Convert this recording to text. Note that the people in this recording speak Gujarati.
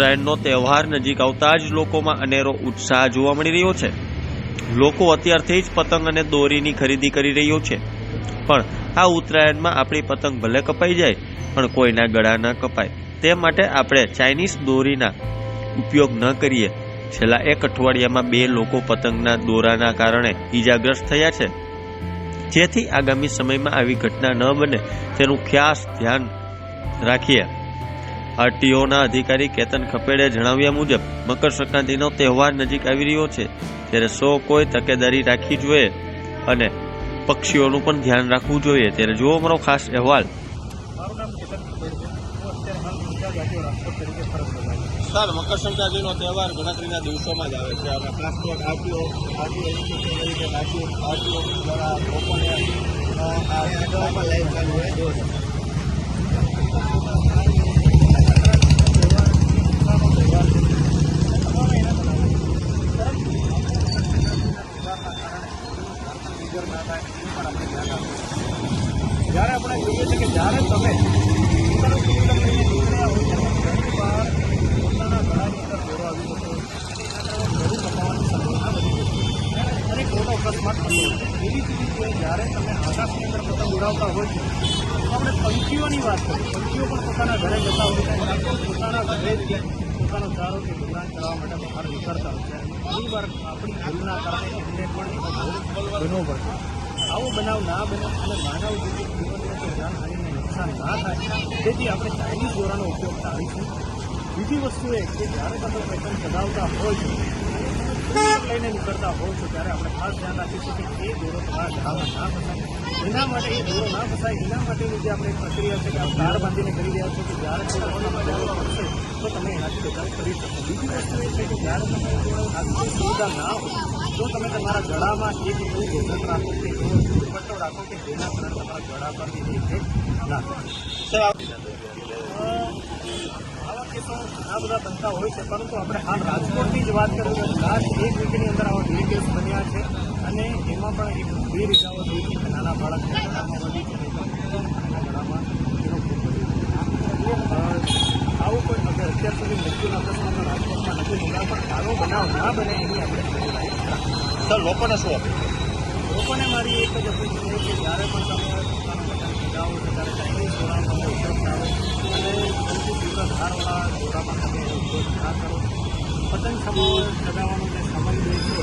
ઉત્તરાયણનો તહેવાર નજીક આવતા જ લોકોમાં અનેરો ઉત્સાહ જોવા મળી રહ્યો છે। લોકો અત્યારથી જ પતંગ અને દોરીની ખરીદી કરી રહ્યો છે, પણ આ ઉત્તરાયણમાં આપણી પતંગ ભલે કપાઈ જાય પણ કોઈના ગળા ન કપાય તે માટે આપણે ચાઇનીઝ દોરીના ઉપયોગ ન કરીએ। છેલ્લા એક અઠવાડિયામાં 2 લોકો પતંગના દોરાના કારણે ઈજાગ્રસ્ત થયા છે, જેથી આગામી સમયમાં આવી ઘટના ન બને તેનું ખાસ ધ્યાન રાખીએ। આરટીઓના અધિકારી કેતન ખપેડે જણાવ્યા મુજબ મકર સંક્રાંતિનો તહેવાર નજીક આવી રહ્યો છે, ત્યારે સૌ કોઈ તકેદારી રાખવી જોઈએ અને પક્ષીઓનું પણ ધ્યાન રાખવું જોઈએ। ત્યારે જુઓ મારો ખાસ અહેવાલ। સર, મકર સંક્રાંતિનો તહેવાર ગણતરીના દિવસોમાં જ આવે છે અને ખાસ તો આરટીઓ દ્વારા લોકોને લાઈવ ચાલુ હોય જ્યારે આપણે જોઈએ છીએ કે જ્યારે તમે જ્યારે તમે આકાશની અંદર પતંગ ઉડાવતા હોય છો તો આપણે પંખીઓની વાત કરીએ। પંખીઓ પણ પોતાના ઘરે જતા હોય છે, પોતાના ઘરેથી પોતાનો ચારો કે ગુજરાન ચલાવવા માટે બહાર નીકળતા હોય છે। ઘણી વાર આપણી ભૂલના કારણે એમને પણ બનવો પડશે। આવો બનાવ ના બને અને માનવ જીવનને જાનહાનિને નુકસાન ના થાય તેથી આપણે ચાઇનીઝ દોરાનો ઉપયોગ ટાળીશું। બીજી વસ્તુ એ કે જ્યારે તમે પતંગ ચગાવતા હોય છો લઈને નીકળતા હોવ છો ત્યારે આપણે ખાસ ધ્યાન રાખીશું કે એ દોરો તમારા ગળામાં ના ફસાય। એના માટે એ દોરો ના ફસાય એના માટેની જે આપણે પ્રક્રિયા છે કે આ તાર બાંધીને કરી રહ્યા છો કે જ્યારે તમારા દોરો પડશે તો તમે એનાથી બચાવ કરી શકો। બીજી વસ્તુ એ છે કે જ્યારે તમે આવી કોઈ સુવિધા ના હોય તો તમે તમારા ગળામાં એક એવું ગોઠણ રાખો કે એવો દુપટ્ટો રાખો કે જેના કારણે તમારા ગળા પર એ ઇફેક્ટ ના થાય। આવા કેસો ઘણા બધા બનતા હોય છે, પરંતુ આપણે હાલ રાજકોટની જ વાત કરીએ તો લાસ્ટ 1 વીકની અંદર આવા 2 કેસ બન્યા છે અને એમાં પણ એક 2 ઇજાઓ થઈ છે કે નાના બાળકને ગળામાં વધી છે, ગળામાં એનો ખૂબ આવું કોઈ અત્યાર સુધી મૃત્યુના પ્રશ્નો રાજકોટમાં નથી બન્યા, પણ આવો બનાવ ના બને એની આપણે તકેદારી રાખીએ। સર, લોકોને શું આપે? લોકોને મારી એક જ અપીલ છે કે જ્યારે પણ તમે પોતાનો પતંગ ચગાવો છો ત્યારે ચાઇનીઝ દોરાનો ઉપયોગ કરો અને સૌથી તીવ્ર ધારવાળા દોરામાં તમે ઉપયોગ ના કરો। પતંગ ચગાવવાનો જે સમય જે છે